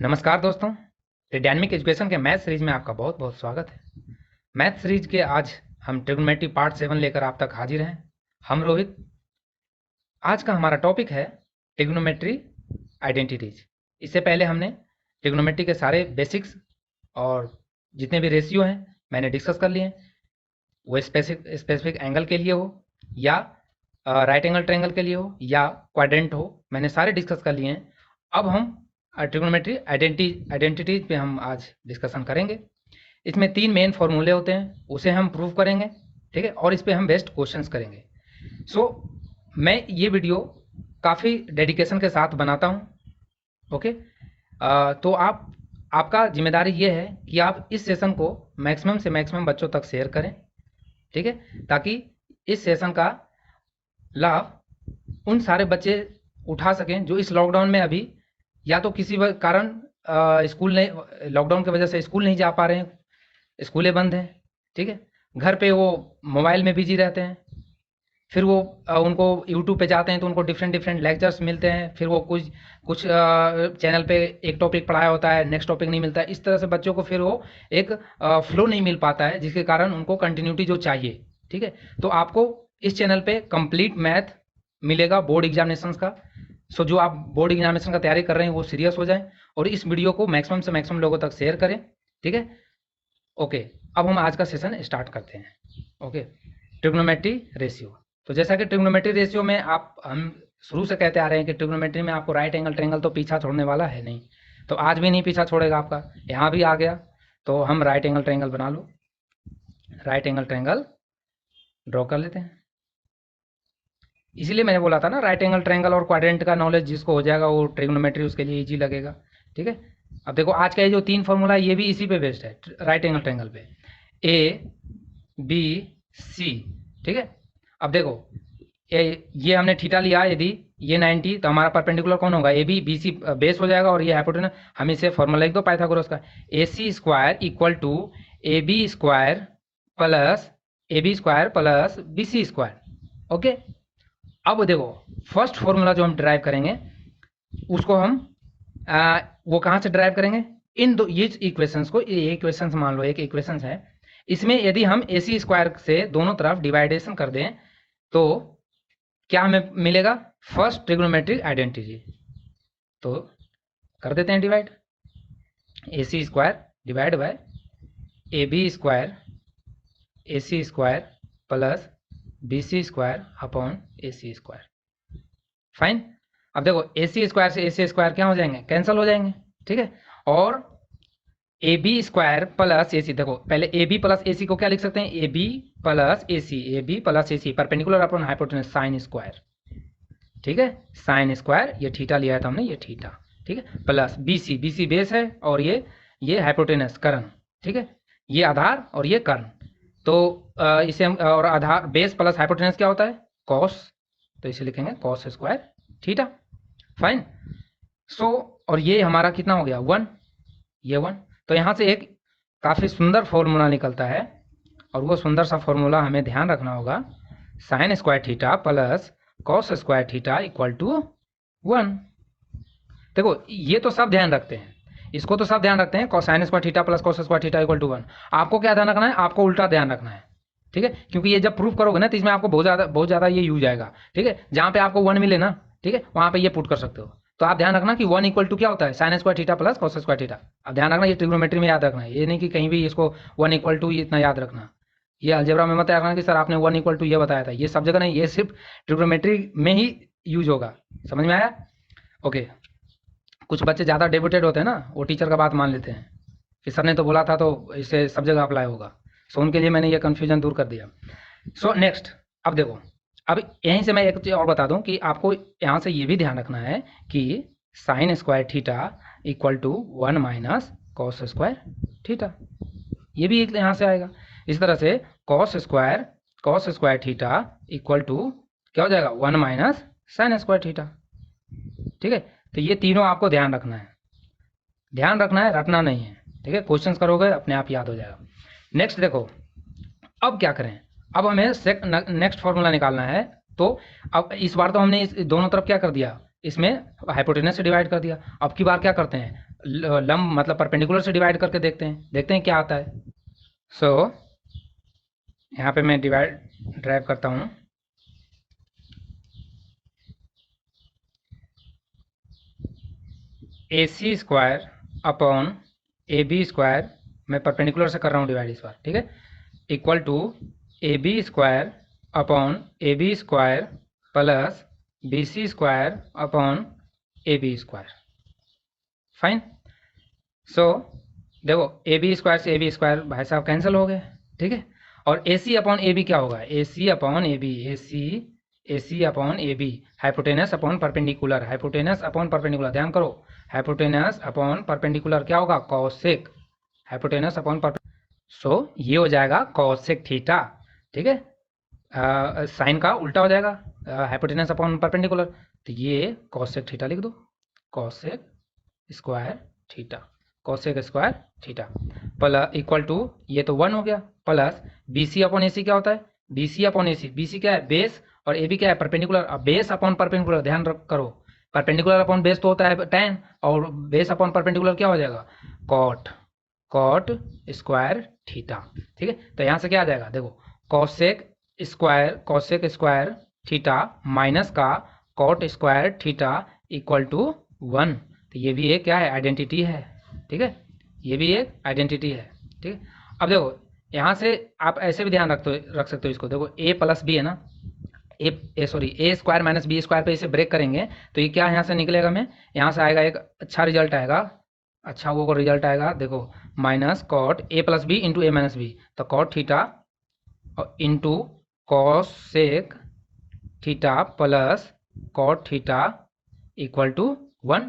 नमस्कार दोस्तों, dynamic education के मैथ सीरीज में आपका बहुत बहुत स्वागत है। मैथ सीरीज के आज हम ट्रिग्नोमेट्री पार्ट 7 लेकर आप तक हाजिर हैं। हम रोहित। आज का हमारा टॉपिक है ट्रिग्नोमेट्री आइडेंटिटीज। इससे पहले हमने ट्रिग्नोमेट्री के सारे बेसिक्स और जितने भी रेशियो हैं मैंने डिस्कस कर लिए हैं। वो स्पेसिफिक एंगल के लिए हो या राइट एंगल ट्रायंगल के लिए हो या क्वाड्रेंट हो, मैंने सारे डिस्कस कर लिए हैं। अब हम ट्रिग्नोमेट्री आइडेंटिटीज पे हम आज डिस्कशन करेंगे। इसमें 3 मेन फॉर्मूले होते हैं, उसे हम प्रूव करेंगे, ठीक है, और इस पे हम बेस्ट क्वेश्चंस करेंगे। मैं ये वीडियो काफ़ी डेडिकेशन के साथ बनाता हूँ। ओके, तो आपका जिम्मेदारी ये है कि आप इस सेशन को मैक्सिमम से मैक्सिमम बच्चों तक शेयर करें, ठीक है, ताकि इस सेशन का लाभ उन सारे बच्चे उठा सकें जो इस लॉकडाउन में अभी या तो किसी कारण स्कूल नहीं, लॉकडाउन की वजह से स्कूल नहीं जा पा रहे हैं, स्कूलें बंद हैं, ठीक है, घर पे वो मोबाइल में बिजी रहते हैं। फिर वो उनको यूट्यूब पे जाते हैं तो उनको डिफरेंट लेक्चर्स मिलते हैं। फिर वो कुछ चैनल पे एक टॉपिक पढ़ाया होता है, नेक्स्ट टॉपिक नहीं मिलता है। इस तरह से बच्चों को फिर वो एक फ्लो नहीं मिल पाता है, जिसके कारण उनको कंटिन्यूटी जो चाहिए, ठीक है। तो आपको इस चैनल पे कंप्लीट मैथ मिलेगा बोर्ड एग्जामिनेशन का। जो आप बोर्ड एग्जामिनेशन का तैयारी कर रहे हैं वो सीरियस हो जाएं और इस वीडियो को मैक्सिमम से मैक्सिमम लोगों तक शेयर करें, ठीक है। ओके, अब हम आज का सेशन स्टार्ट करते हैं। Okay, trigonometry ratio. तो जैसा कि ट्रिग्नोमेट्री रेशियो में हम शुरू से कहते आ रहे हैं कि ट्रिग्नोमेट्री में आपको राइट एंगल ट्रायंगल तो पीछा छोड़ने वाला है नहीं, तो आज भी नहीं पीछा छोड़ेगा आपका। यहाँ भी आ गया तो हम राइट एंगल ट्रायंगल बना लो। राइट एंगल ट्रायंगल ड्रॉ कर लेते हैं। इसीलिए मैंने बोला था ना, राइट एंगल ट्रायंगल और क्वाड्रेंट का नॉलेज जिसको हो जाएगा वो ट्रिग्नोमेट्री उसके लिए इजी लगेगा, ठीक है। अब देखो, आज का ये जो 3 फॉर्मूला ये भी इसी पे बेस्ड है, राइट एंगल ट्रायंगल पे, ए बी सी, ठीक है। अब देखो, ये हमने थीटा लिया, यदि ये 90 तो हमारा परपेंडिकुलर कौन होगा, A B, B C base हो जाएगा और ये हाइपोटेनस। हम इसे फॉर्मूला लिख दो पाइथागोरस का, A C square equal to A B square plus B C square. Okay, अब देखो फर्स्ट फॉर्मूला जो हम ड्राइव करेंगे उसको हम वो कहाँ से ड्राइव करेंगे, इन दो ये इक्वेशंस को, ये इक्वेशंस मान लो एक इक्वेशंस है, इसमें यदि हम ए सी स्क्वायर से दोनों तरफ डिवाइडेशन कर दें तो क्या हमें मिलेगा, फर्स्ट ट्रिग्नोमेट्रिक आइडेंटिटी। तो कर देते हैं divide, A C square divide by A B square A C square plus B C square upon A C square. Fine. अब देखो, ए सी स्क्वायर से ए सी स्क्वायर क्या हो जाएंगे, कैंसिल हो जाएंगे, ठीक है। और ए बी स्क्वायर प्लस ए सी, देखो पहले ए बी प्लस ए सी को क्या लिख सकते हैं, A B plus A C perpendicular upon hypotenuse sine square, ठीक है, साइन स्क्वायर, ये थीटा लिया है तो हमने, ये थीटा, ठीक है, प्लस बी सी बेस है और ये हाइपोटेनस कर्ण, ठीक है, ये आधार और ये कर्ण। तो इसे हम, और आधार बेस प्लस हाइपोटेनस क्या होता है, कॉस, तो इसे लिखेंगे कॉस स्क्वायर थीटा। फाइन। और ये हमारा कितना हो गया, 1, ये 1। तो यहाँ से एक काफ़ी सुंदर फॉर्मूला निकलता है और वो सुंदर सा फॉर्मूला हमें ध्यान रखना होगा, sine square theta plus cos square theta equal to 1। देखो ये तो सब ध्यान रखते हैं, इसको तो सब ध्यान रखते हैं, sine square theta plus cos square theta equal to 1। आपको क्या ध्यान रखना है, आपको उल्टा ध्यान रखना है, ठीक है, क्योंकि ये जब प्रूफ करोगे ना तो इसमें आपको बहुत ज़्यादा ये यूज आएगा, ठीक है। जहाँ पे आपको 1 मिले ना, ठीक है, वहाँ पे ये पुट कर सकते हो। तो आप ध्यान रखना कि 1 इक्वल टू क्या होता है, sign square theta plus cos square theta. अब ध्यान रखना, ये ट्रिग्नोमेट्री में याद रखना है, ये नहीं कि कहीं भी इसको 1 इक्वल टू इतना याद रखना। ये अलजेब्रा में मत याद रखना कि सर आपने 1 इक्वल टू ये बताया था, ये सब जगह नहीं, ये सिर्फ ट्रिग्नोमेट्री में ही यूज होगा। समझ में आया। ओके, कुछ बच्चे ज़्यादा डेबुटेड होते हैं ना, वो टीचर का बात मान लेते हैं कि सर ने तो बोला था तो इससे सब जगह अप्लाई होगा। उनके लिए मैंने ये कन्फ्यूजन दूर कर दिया। नेक्स्ट, अब देखो, अब यहीं से मैं एक चीज़ और बता दूं कि आपको यहाँ से ये भी ध्यान रखना है कि sine square theta equal to 1 minus cos square theta, ये भी एक यहाँ से आएगा। इस तरह से cos square theta equal to क्या हो जाएगा, 1 माइनस साइन स्क्वायर थीटा, ठीक है। तो ये तीनों आपको ध्यान रखना है, रटना नहीं है, ठीक है। क्वेश्चंस करोगे अपने आप याद हो जाएगा। नेक्स्ट देखो, अब क्या करें, अब हमें नेक्स्ट फॉर्मूला निकालना है। तो अब इस बार तो हमने इस दोनों तरफ क्या कर दिया, इसमें हाइपोटेनस से डिवाइड कर दिया। अब की बार क्या करते हैं, लंब मतलब परपेंडिकुलर से डिवाइड करके देखते हैं क्या आता है। सो यहाँ पे मैं ड्राइव करता हूँ। AC square upon AB square, मैं परपेंडिकुलर से कर रहा हूँ डिवाइड इस बार, ठीक है, equal to AB square upon AB square plus BC square upon AB square. Fine. So देखो AB स्क्वायर से AB स्क्वायर भाई साहब कैंसिल हो गए, ठीक है, और AC अपॉन AB क्या होगा, AC upon AB, AC upon AB, hypotenuse upon perpendicular, hypotenuse upon perpendicular, ध्यान करो, हाइपोटेनस अपॉन परपेंडिकुलर क्या होगा, कॉसेक, हाइपोटेनस अपॉन सो ये हो जाएगा कॉसेक थीटा, ठीक है, साइन का उल्टा हो जाएगा, हाइपोटेनस अपॉन परपेंडिकुलर, तो ये कॉसेक थीटा लिख दो, cosec square theta, cosec square theta plus equal to, ये तो 1 हो गया, प्लस BC अपॉन AC क्या होता है, BC अपॉन AC, BC क्या है बेस और AB क्या है परपेंडिकुलर। अब बेस अपॉन परपेंडिकुलर ध्यान करो, परपेंडिकुलर अपॉन बेस तो होता है tan, और बेस अपॉन परपेंडिकुलर क्या हो जाएगा, कॉट स्क्वायर थीटा, ठीक है। तो यहाँ से क्या आ जाएगा, देखो कॉसेक स्क्वायर थीटा माइनस का cot square theta equal to 1। तो ये भी एक क्या है, आइडेंटिटी है, ठीक है, ये भी एक आइडेंटिटी है, ठीक है। अब देखो यहाँ से आप ऐसे भी ध्यान रख सकते हो इसको, देखो A प्लस बी है ना, ए स्क्वायर माइनस बी स्क्वायर पे इसे ब्रेक करेंगे तो ये क्या यहाँ से निकलेगा, में यहाँ से आएगा एक अच्छा रिजल्ट आएगा, अच्छा वो रिजल्ट आएगा, देखो minus cot A plus b into A minus b, तो cot theta into cosec theta plus cot theta equal to 1,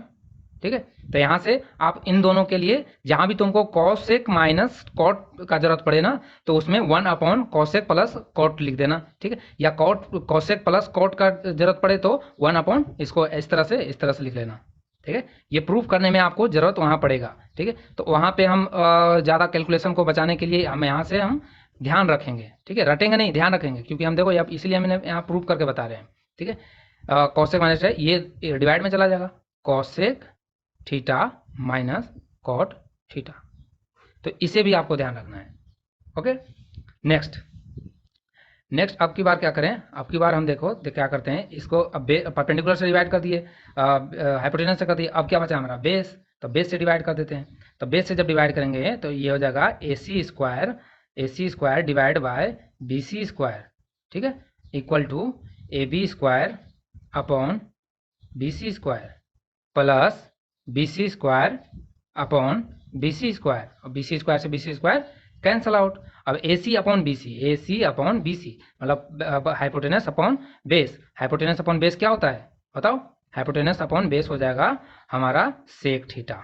ठीक है। तो यहाँ से आप इन दोनों के लिए जहाँ भी तुमको कॉसेक माइनस कॉट का जरूरत पड़े ना, तो उसमें 1 अपॉन कॉसेक प्लस कॉट लिख देना, ठीक है, या कॉसेक प्लस कॉट का जरूरत पड़े तो 1 अपॉन इसको इस तरह से लिख लेना, ठीक है। ये प्रूफ करने में आपको जरूरत वहाँ पड़ेगा, ठीक है। तो वहाँ पे हम ज़्यादा कैलकुलेशन को बचाने के लिए हम यहाँ से हम ध्यान रखेंगे, ठीक है, रटेंगे नहीं, ध्यान रखेंगे, क्योंकि हम देखो इसलिए हमने यहाँ प्रूफ करके बता रहे हैं, ठीक है। कॉसेक माइनस है, ये डिवाइड में चला जाएगा, cosec theta minus cot theta, तो इसे भी आपको ध्यान रखना है, ओके। नेक्स्ट अब की बार क्या करें, अब की बार हम देखो क्या करते हैं, इसको अब परपेंडिकुलर से डिवाइड कर दिए, हाइपोटेनस से कर दिए, अब क्या बचा हमारा बेस, तो बेस से डिवाइड कर देते हैं। तो बेस से जब डिवाइड करेंगे तो ये हो जाएगा AC square divide by BC square, ठीक है, equal to AB square upon BC square plus BC square upon BC square, और BC स्क्वायर से BC स्क्वायर कैंसल आउट। अब AC अपॉन BC मतलब hypotenuse upon base, hypotenuse upon base क्या होता है बताओ, हाइपोटेनस अपॉन बेस हो जाएगा हमारा sec theta,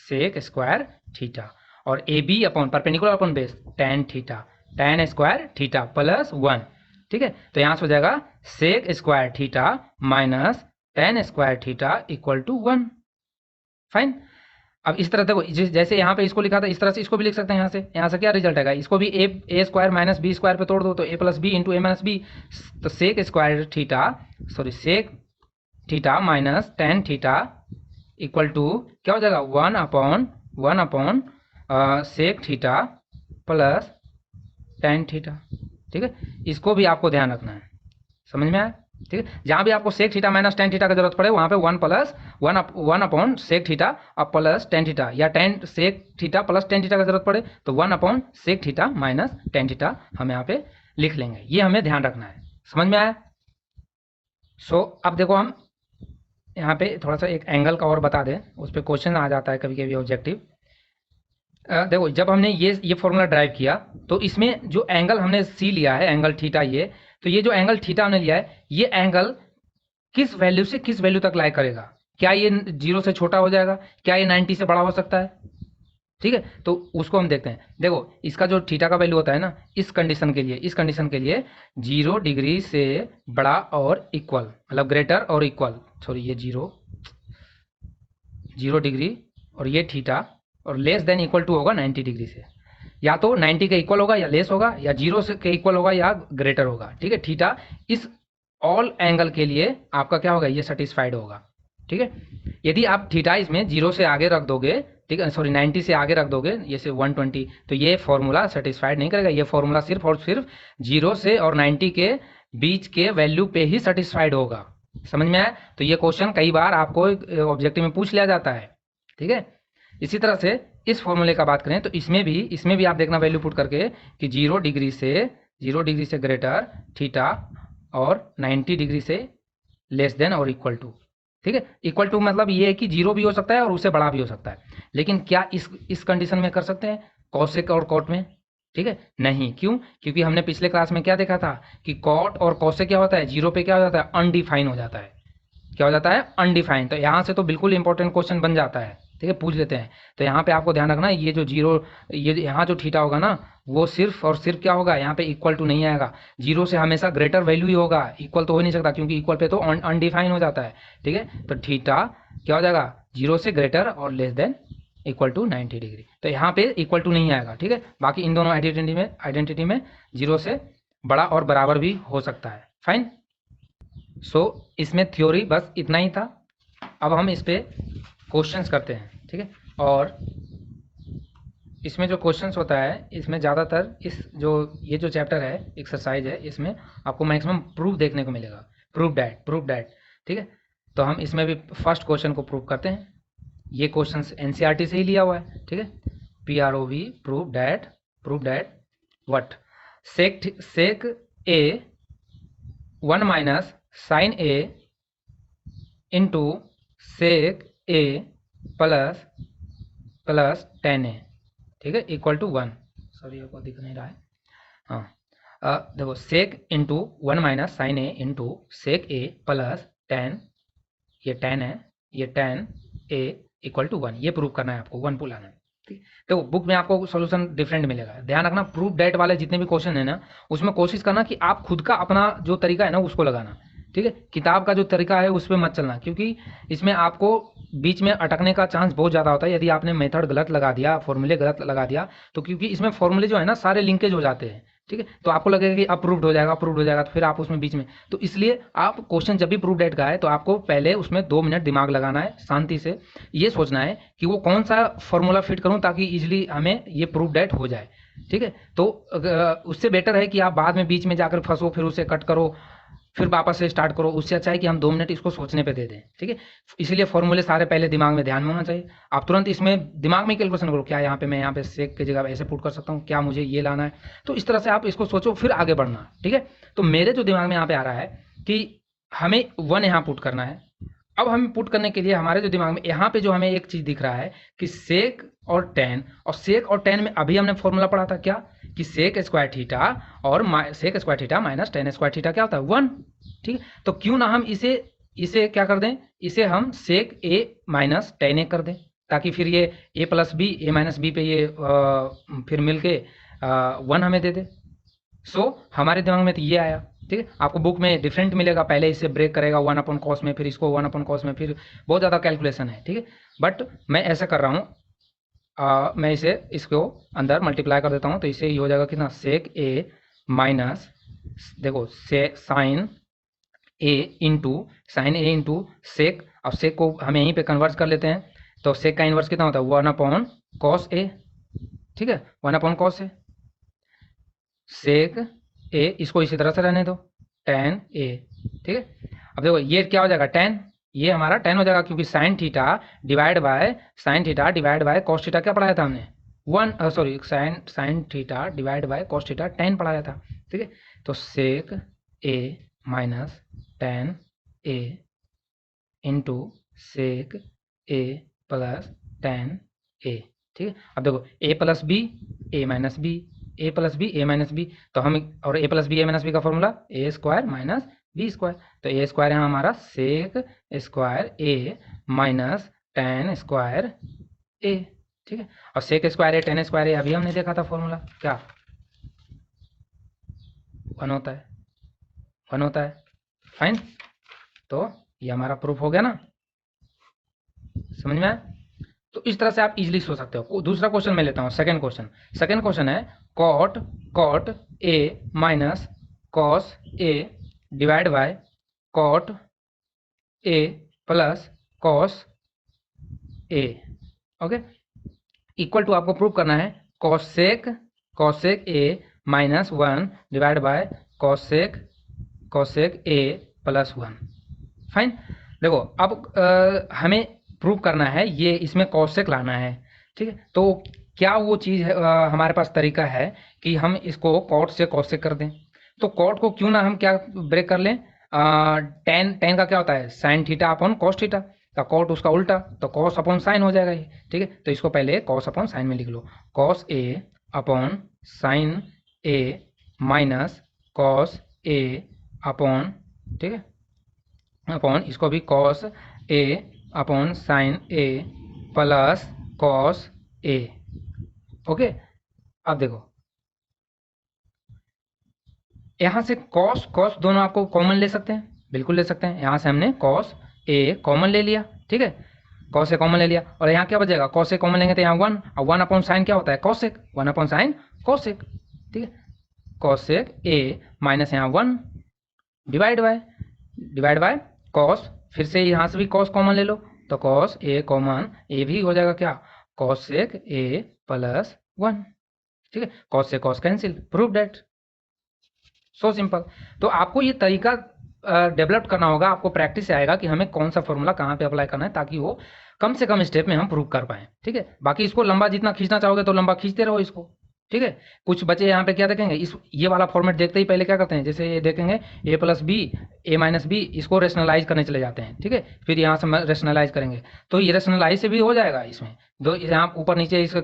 sec square theta, और AB upon perpendicular upon base tan theta, tan square theta plus 1, ठीक है। तो यहाँ से हो जाएगा sec square theta minus tan square theta equal to 1, fine. अब इस तरह देखो जैसे यहाँ पे इसको लिखा था इस तरह से इसको भी लिख सकते हैं, यहाँ से क्या रिजल्ट आएगा, इसको भी a square minus b square पे तोड़ दो तो A plus b into A minus b, तो sec square theta sec theta minus tan theta equal to क्या हो जाएगा 1 upon sec theta plus tan theta, ठीक है। इसको भी आपको ध्यान रखना है, समझ में आया, ठीक है। जहाँ भी आपको sec theta minus tan theta का जरूरत पड़े वहाँ पे 1 अपॉन सेक थीटा और प्लस tan थीटा, या tan sec theta plus tan theta का जरूरत पड़े तो 1 upon sec theta minus tan theta हम यहाँ पे लिख लेंगे, ये हमें ध्यान रखना है, समझ में आया। सो अब देखो हम यहाँ पे थोड़ा सा एक एंगल का और बता दें, उस पर क्वेश्चन आ जाता है कभी कभी ऑब्जेक्टिव। देखो जब हमने ये फॉर्मूला ड्राइव किया तो इसमें जो एंगल हमने C लिया है, एंगल थीटा, ये तो ये जो एंगल थीटा हमने लिया है ये एंगल किस वैल्यू से किस वैल्यू तक लाई करेगा, क्या ये 0 से छोटा हो जाएगा, क्या ये 90 से बड़ा हो सकता है, ठीक है। तो उसको हम देखते हैं, देखो इसका जो थीटा का वैल्यू होता है ना, इस कंडीशन के लिए 0 डिग्री से बड़ा और इक्वल, मतलब ग्रेटर और इक्वल, सॉरी ये 0 डिग्री और ये थीटा, और लेस देन इक्वल टू होगा 90 डिग्री से, या तो 90 के इक्वल होगा या लेस होगा, या 0 से के इक्वल होगा या ग्रेटर होगा, ठीक है। थीटा इस ऑल एंगल के लिए आपका क्या होगा, ये सेटिस्फाइड होगा, ठीक है। यदि आप थीटा इसमें 0 से आगे रख दोगे, ठीक है, सॉरी 90 से आगे रख दोगे, जैसे 120, तो ये फॉर्मूला सेटिस्फाइड नहीं करेगा। ये फॉर्मूला सिर्फ और सिर्फ 0 से और 90 के बीच के वैल्यू पे ही सेटिस्फाइड होगा। समझ में आया? तो ये क्वेश्चन कई बार आपको ऑब्जेक्टिव में पूछ लिया जाता है, ठीक है। इसी तरह से इस फॉर्मूले का बात करें तो इसमें भी आप देखना वैल्यू पुट करके कि 0 डिग्री से ग्रेटर थीटा और 90 डिग्री से लेस देन और इक्वल टू, ठीक है। इक्वल टू मतलब ये है कि 0 भी हो सकता है और उससे बड़ा भी हो सकता है। लेकिन क्या इस कंडीशन में कर सकते हैं कॉसेक और कॉट में? ठीक है, नहीं। क्यों? क्योंकि हमने पिछले क्लास में क्या देखा था कि कॉट और कॉसेक क्या होता है, 0 पे क्या हो जाता है, अनडिफाइन हो जाता है। क्या हो जाता है? अनडिफाइंड। तो यहाँ से तो बिल्कुल इंपॉर्टेंट क्वेश्चन बन जाता है, ठीक है, पूछ लेते हैं। तो यहाँ पे आपको ध्यान रखना, ये जो 0, ये यहाँ जो थीटा होगा ना, वो सिर्फ और सिर्फ क्या होगा, यहाँ पे इक्वल टू नहीं आएगा। 0 से हमेशा ग्रेटर वैल्यू ही होगा, इक्वल तो हो नहीं सकता, क्योंकि इक्वल पे तो अनडिफाइन हो जाता है, ठीक है। तो थीटा क्या हो जाएगा, 0 से ग्रेटर और less than equal to 90 degree. तो यहाँ पे इक्वल टू नहीं आएगा, ठीक है। बाकी इन दोनों आइडेंटिटी में 0 से बड़ा और बराबर भी हो सकता है। फाइन। सो इसमें थ्योरी बस इतना ही था। अब हम इस पे क्वेश्चंस करते हैं, ठीक है। और इसमें जो क्वेश्चंस होता है, इसमें ज़्यादातर ये जो चैप्टर है, एक्सरसाइज है, इसमें आपको मैक्सिमम प्रूफ देखने को मिलेगा। प्रूफ डैट, ठीक है। तो हम इसमें भी फर्स्ट क्वेश्चन को प्रूव करते हैं। ये क्वेश्चंस एनसीईआरटी से ही लिया हुआ है, ठीक है। PROV, proof that what, sec A 1 minus sine A into sec A plus tan A, ठीक है, इक्वल टू 1। सॉरी, आपको दिख नहीं रहा है। हाँ, देखो, सेक into 1 minus sine A into sec A plus ten, ये टेन है, ये टेन ए इक्वल टू 1, ये प्रूव करना है आपको, 1 पुल आना है, ठीक। तो बुक में आपको सॉल्यूशन डिफरेंट मिलेगा। ध्यान रखना, प्रूफ डेट वाले जितने भी क्वेश्चन है ना, उसमें कोशिश करना कि आप खुद का अपना जो तरीका है ना, उसको लगाना, ठीक है। किताब का जो तरीका है उस पर मत चलना, क्योंकि इसमें आपको बीच में अटकने का चांस बहुत ज़्यादा होता है। यदि आपने मेथड गलत लगा दिया, फॉर्मूले गलत लगा दिया, तो क्योंकि इसमें फॉर्मूले जो है ना, सारे लिंकेज हो जाते हैं, ठीक है। तो आपको लगेगा कि अप्रूव्ड हो जाएगा, तो फिर आप उसमें बीच में, तो इसलिए आप क्वेश्चन जब भी प्रूफ डेट का है तो आपको पहले उसमें 2 मिनट दिमाग लगाना है, शांति से ये सोचना है कि वो कौन सा फॉर्मूला फिट करूं ताकि इजीली हमें ये प्रूफ डेट हो जाए, ठीक है। तो उससे बेटर है कि आप बाद में बीच में जाकर फंसो, फिर उसे कट करो, फिर वापस से स्टार्ट करो। उससे अच्छा है कि हम 2 मिनट इसको सोचने पे दे दें, ठीक है। इसीलिए फॉर्मूले सारे पहले दिमाग में ध्यान में होना चाहिए। आप तुरंत इसमें दिमाग में कैलकुलेशन करो, क्या यहाँ पे मैं यहाँ पे सेक की जगह ऐसे पुट कर सकता हूँ, क्या मुझे ये लाना है। तो इस तरह से आप इसको सोचो, फिर आगे बढ़ना, ठीक है। तो मेरे जो दिमाग में यहाँ पे आ रहा है कि हमें 1 यहाँ पुट करना है। अब हमें पुट करने के लिए हमारे जो दिमाग में यहाँ पे जो हमें एक चीज़ दिख रहा है कि सेक और टेन में अभी हमने फॉर्मूला पढ़ा था क्या, कि सेक स्क्वायर थीटा और sec square theta minus tan square theta क्या होता है, 1, ठीक है। तो क्यों ना हम इसे क्या कर दें, इसे हम सेक ए माइनस टेन ए कर दें, ताकि फिर ये ए प्लस बी, ए माइनस बी पे ये फिर मिलके 1 हमें दे दे। सो हमारे दिमाग में तो ये आया, ठीक है। आपको बुक में डिफरेंट मिलेगा, पहले इसे ब्रेक करेगा 1 अपॉन कॉस में, फिर इसको 1 अपॉन कॉस में, फिर बहुत ज़्यादा कैलकुलेशन है, ठीक है। बट मैं ऐसा कर रहा हूँ, मैं इसको अंदर मल्टीप्लाई कर देता हूँ, तो इसे ये हो जाएगा कितना, सेक ए माइनस, देखो, साइन ए इंटू सेक। अब सेक को हम यहीं पे कन्वर्ट कर लेते हैं, तो सेक का इन्वर्स कितना होता है, 1 अपॉन कॉस ए, ठीक है, 1 अपॉन कॉस ए। सेक ए, इसको इसी तरह से रहने दो, टेन ए, ठीक है। अब देखो ये क्या हो जाएगा, टेन, ये हमारा 10 हो जाएगा, क्योंकि sine theta divide by cos theta क्या पढ़ाया था हमने, 1, sorry, sine theta divide by cos theta 10 पढ़ाया था, ठीक है। तो सेक ए minus ten A into sec A plus tan A, ठीक है। अब देखो ए प्लस बी, ए माइनस बी, ए प्लस बी, ए माइनस बी, तो हम, और ए प्लस बी, ए माइनस बी का फॉर्मूला ए स्क्वायर माइनस बी स्क्वायर। तो ए स्क्वायर है हमारा सेक स्क्वायर ए माइनस टेन स्क्वायर ए, ठीक है। और सेक स्क्वायर ए टेन स्क्वायर ए अभी हमने देखा था फॉर्मूला, क्या 1 होता है, 1 होता है। फाइन। तो ये हमारा प्रूफ हो गया ना, समझ में आया? तो इस तरह से आप इजीली सोच सकते हो। दूसरा क्वेश्चन मैं लेता हूँ, सेकंड क्वेश्चन है cot A minus cos A divide by cot A plus cos A. Okay, equal to आपको प्रूव करना है cosec A minus 1 divide by cosec A plus 1। Fine. देखो अब हमें प्रूव करना है, ये इसमें कॉसेक लाना है, ठीक है। तो क्या वो चीज़ है, हमारे पास तरीका है कि हम इसको कॉट से कॉसेक कर दें। तो कॉट को क्यों ना हम क्या ब्रेक कर लें, टेन का क्या होता है, sine theta upon cos theta, तो कॉट उसका उल्टा, तो कॉस अपॉन साइन हो जाएगा ये, ठीक है। तो इसको पहले कॉस अपॉन साइन में लिख लो, cos A upon sine A minus cos A upon, ठीक है, अपॉन इसको भी cos A upon sine A plus cos A. Okay, अब देखो यहाँ से कॉस कॉस दोनों आपको कॉमन ले सकते हैं, बिल्कुल ले सकते हैं। यहाँ से हमने कॉस ए कॉमन ले लिया, ठीक है, कॉस ए कॉमन ले लिया, और यहाँ क्या बचेगा, कॉस ए कॉमन लेंगे तो यहाँ 1, और 1 अपॉन साइन क्या होता है, कॉसेक, 1 अपॉन साइन कॉसेक, ठीक है, कॉसेक ए माइनस यहाँ 1 डिवाइड बाय कॉस, फिर से यहाँ से भी कॉस कॉमन ले लो, तो कॉस ए कॉमन, ए भी हो जाएगा क्या, कॉसेक ए प्लस 1, ठीक है, कॉस से cos cancel, prove that, so simple. तो आपको ये तरीका डेवलप करना होगा, आपको प्रैक्टिस से आएगा कि हमें कौन सा फॉर्मूला कहाँ पे अप्लाई करना है, ताकि वो कम से कम स्टेप में हम प्रूव कर पाएँ, ठीक है। बाकी इसको लंबा जितना खींचना चाहोगे तो लंबा खींचते रहो इसको, ठीक है। कुछ बच्चे यहाँ पे क्या देखेंगे, इस ये वाला फॉर्मेट देखते ही पहले क्या करते हैं, जैसे ये देखेंगे ए प्लस बी, ए माइनस बी, इसको रेशनलाइज करने चले जाते हैं, ठीक है, फिर यहाँ से रेशनलाइज करेंगे, तो ये रेशनलाइज से भी हो जाएगा इसमें, दो यहाँ ऊपर नीचे इसके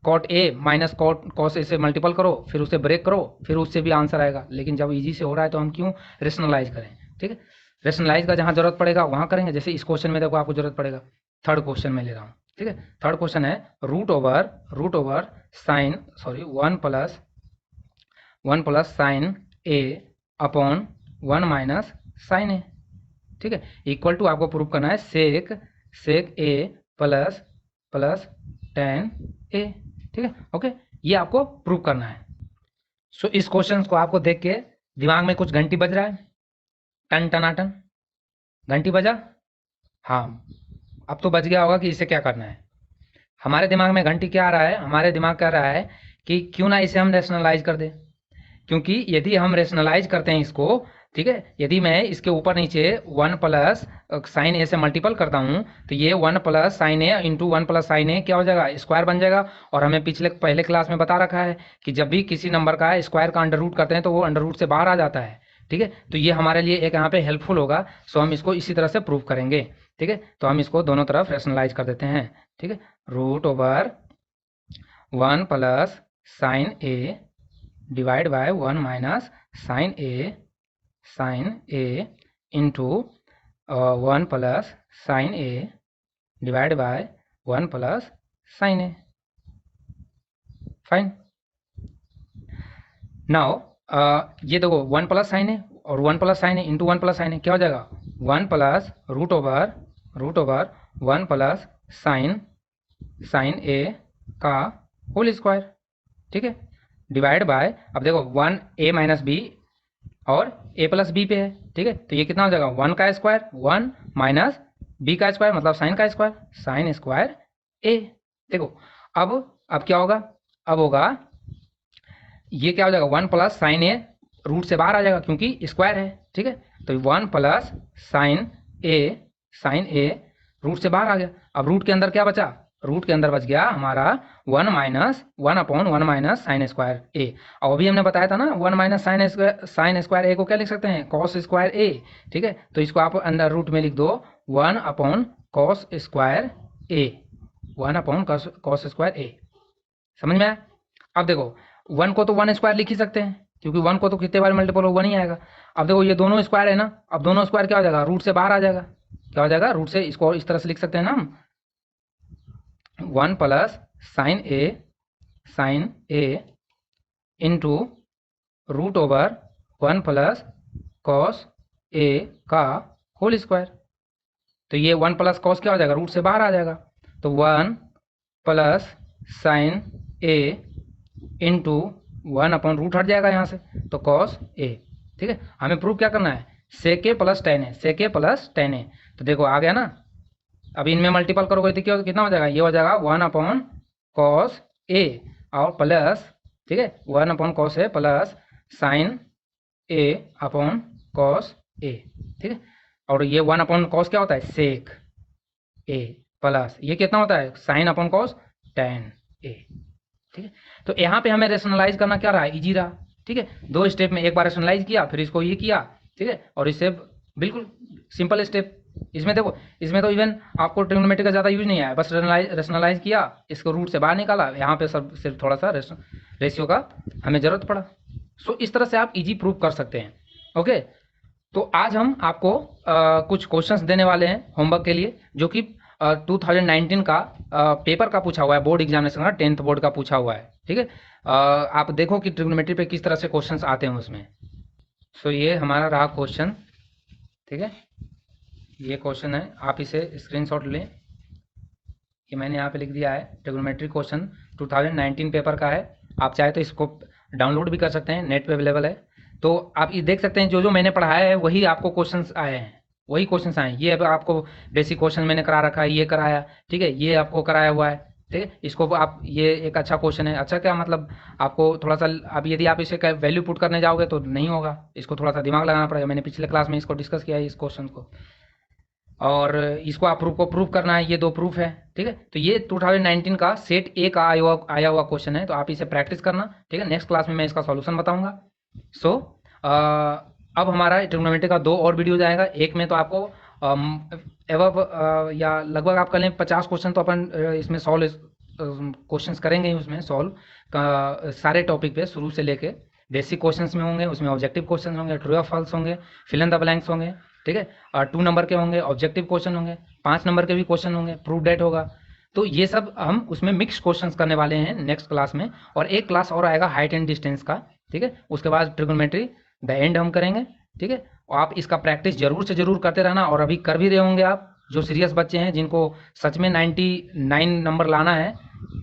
कॉट ए माइनस कॉस ए से मल्टीपल करो, फिर उसे ब्रेक करो, फिर उससे भी आंसर आएगा। लेकिन जब इजी से हो रहा है तो हम क्यों रेशनलाइज करें, ठीक है। रेशनलाइज का जहाँ जरूरत पड़ेगा वहाँ करेंगे, जैसे इस क्वेश्चन में देखो आपको जरूरत पड़ेगा, थर्ड क्वेश्चन में ले रहा हूँ, ठीक है। थर्ड क्वेश्चन है root over sine, sorry 1 plus sine A upon 1 minus sine A, ठीक है, इक्वल टू आपको प्रूव करना है सेक ए प्लस टेन ए, ठीक है। ओके, ये आपको प्रूव करना है। सो इस क्वेश्चन को आपको देख के दिमाग में कुछ घंटी बज रहा है, टन टनाटन घंटी बजा, हाँ, अब तो बज गया होगा कि इसे क्या करना है। हमारे दिमाग में घंटी क्या आ रहा है, हमारे दिमाग कह रहा है कि क्यों ना इसे हम रेशनलाइज कर दें, क्योंकि यदि हम रेशनलाइज करते हैं इसको, ठीक है, यदि मैं इसके ऊपर नीचे 1 प्लस साइन ए से मल्टीपल करता हूँ, तो ये 1 plus sine A into 1 plus sine A क्या हो जाएगा, स्क्वायर बन जाएगा। और हमें पहले क्लास में बता रखा है कि जब भी किसी नंबर का स्क्वायर का अंडर रूट करते हैं तो वो अंडर रूट से बाहर आ जाता है, ठीक है। तो ये हमारे लिए एक यहाँ पे हेल्पफुल होगा, सो हम इसको इसी तरह से प्रूव करेंगे, ठीक है। तो हम इसको दोनों तरफ रेशनलाइज कर देते हैं, ठीक है, root over 1 plus sine A divide by 1 minus sine A into 1 plus sine A divide by 1 plus sine A. Fine. Now ये देखो 1 प्लस साइन ए और 1 plus sine A into 1 plus sine A क्या हो जाएगा, 1 plus root over 1 plus sine A का whole square, ठीक है, divide by, अब देखो 1 ए माइनस बी और ए प्लस बी पे है, ठीक है, तो ये कितना हो जाएगा 1 का स्क्वायर 1 माइनस बी का स्क्वायर मतलब साइन का स्क्वायर, साइन स्क्वायर ए। देखो अब क्या होगा, अब होगा ये क्या हो जाएगा 1 प्लस साइन ए रूट से बाहर आ जाएगा क्योंकि स्क्वायर है, ठीक है, तो 1 प्लस साइन ए रूट से बाहर आ गया। अब रूट के अंदर क्या बचा, रूट के अंदर बच गया हमारा 1 अपॉन 1 माइनस साइन स्क्वायर ए। और अभी हमने बताया था ना 1 माइनस साइन स्क्वायर ए को क्या लिख सकते हैं, कॉस स्क्वायर ए, ठीक है, तो इसको आप अंडर रूट में लिख दो 1 अपॉन कॉस स्क्वायर ए, 1 अपॉन कॉस स्क्वायर ए। समझ में आया। अब देखो 1 को तो 1 स्क्वायर लिख ही सकते हैं क्योंकि 1 को तो कितने बार मल्टीपल हो 1 ही आएगा। अब देखो ये दोनों स्क्वायर है ना, अब दोनों स्क्वायर क्या हो जाएगा, रूट से बाहर आ जाएगा, क्या हो जाएगा, रूट से, इसको इस तरह से लिख सकते हैं ना हम 1 plus sine A into root over 1 plus cos A का होल स्क्वायर। तो ये 1 प्लस कॉस क्या हो जाएगा, रूट से बाहर आ जाएगा, तो 1 plus sine A into 1 upon root हट जाएगा यहाँ से, तो कॉस ए, ठीक है। हमें प्रूव क्या करना है, सेक A plus tan A, sec A plus tan ए, तो देखो आ गया ना, अभी इनमें मल्टीपल करोगे तो क्या कितना हो जाएगा, ये हो जाएगा 1/cos A और प्लस, ठीक है, 1/cos A plus sign A/cos A, ठीक है। और ये 1/cos क्या होता है, सेक A प्लस ये कितना होता है, sin/cos tan A, ठीक है। तो यहाँ पे हमें रेशनलाइज करना क्या रहा, इजी रहा, ठीक है। 2 स्टेप में एक बार रेशनलाइज किया, फिर इसको ये किया, ठीक है। और इससे बिल्कुल सिंपल स्टेप। इसमें देखो, इसमें तो इवन आपको ट्रिग्नोमेट्री का ज़्यादा यूज नहीं आया, बस रेशनलाइज किया, इसको रूट से बाहर निकाला, यहाँ पे सब सिर्फ थोड़ा सा रेशियो का हमें ज़रूरत पड़ा। सो इस तरह से आप इजी प्रूव कर सकते हैं। ओके, तो आज हम आपको कुछ क्वेश्चंस देने वाले हैं होमवर्क के लिए, जो कि 2019 का पेपर का पूछा हुआ है, बोर्ड एग्जामिनेशन का 10th बोर्ड का पूछा हुआ है, ठीक है। आप देखो कि ट्रिग्नोमेट्री पे किस तरह से क्वेश्चंस आते हैं उसमें। सो ये हमारा रहा क्वेश्चन, ठीक है। ये क्वेश्चन है, आप इसे स्क्रीनशॉट लें, ये मैंने यहाँ पे लिख दिया है, ट्रिग्नोमेट्री क्वेश्चन 2019 पेपर का है। आप चाहे तो इसको डाउनलोड भी कर सकते हैं, नेट पे अवेलेबल है। तो आप ये देख सकते हैं, जो जो मैंने पढ़ाया है वही आपको क्वेश्चंस आए हैं, वही क्वेश्चंस आए हैं। ये अब आपको बेसिक क्वेश्चन मैंने करा रखा है, ये कराया, ठीक है, ये आपको कराया हुआ है, ठीक है। इसको आप, ये एक अच्छा क्वेश्चन है, अच्छा क्या मतलब, आपको थोड़ा सा, अब यदि आप इसे वैल्यू पुट करने जाओगे तो नहीं होगा, इसको थोड़ा सा दिमाग लगाना पड़ेगा। मैंने पिछले क्लास में इसको डिस्कस किया है, इस क्वेश्चन को, और इसको आप प्रूफ को प्रूव करना है, ये 2 प्रूफ है, ठीक है। तो ये 2019 का सेट ए का आया हुआ क्वेश्चन है, तो आप इसे प्रैक्टिस करना, ठीक है। नेक्स्ट क्लास में मैं इसका सॉल्यूशन बताऊंगा। सो अब हमारा ट्रिग्नोमेट्री का 2 और वीडियो जाएगा। एक में तो आपको एवब या लगभग आप कर लें 50 क्वेश्चन तो अपन इसमें सॉल्व क्वेश्चंस करेंगे ही, उसमें सॉल्व का सारे टॉपिक पे शुरू से लेके बेसिक क्वेश्चंस में होंगे, उसमें ऑब्जेक्टिव क्वेश्चन होंगे, ट्रू या फॉल्स होंगे, फिल इन द ब्लैंक्स होंगे, ठीक है। और 2 नंबर के होंगे, ऑब्जेक्टिव क्वेश्चन होंगे, 5 नंबर के भी क्वेश्चन होंगे, प्रूफ डेट होगा। तो ये सब हम उसमें मिक्स क्वेश्चंस करने वाले हैं नेक्स्ट क्लास में। और एक क्लास और आएगा हाइट एंड डिस्टेंस का, ठीक है। उसके बाद ट्रिग्नोमेट्री द एंड हम करेंगे, ठीक है। और आप इसका प्रैक्टिस जरूर से जरूर करते रहना, और अभी कर भी रहे होंगे आप, जो सीरियस बच्चे हैं जिनको सच में 99 नंबर लाना है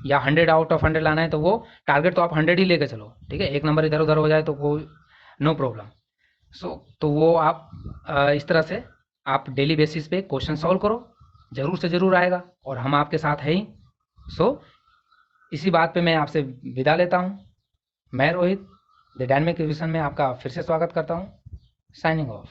या 100 आउट ऑफ 100 लाना है, तो वो टारगेट तो आप 100 ही लेके चलो, ठीक है। एक नंबर इधर उधर हो जाए तो वो नो प्रॉब्लम। तो वो आप इस तरह से आप डेली बेसिस पे क्वेश्चन सॉल्व करो, जरूर से जरूर आएगा, और हम आपके साथ हैं ही। सो इसी बात पे मैं आपसे विदा लेता हूँ। मैं रोहित द डायनेमिक रिविजन में आपका फिर से स्वागत करता हूँ। Signing off.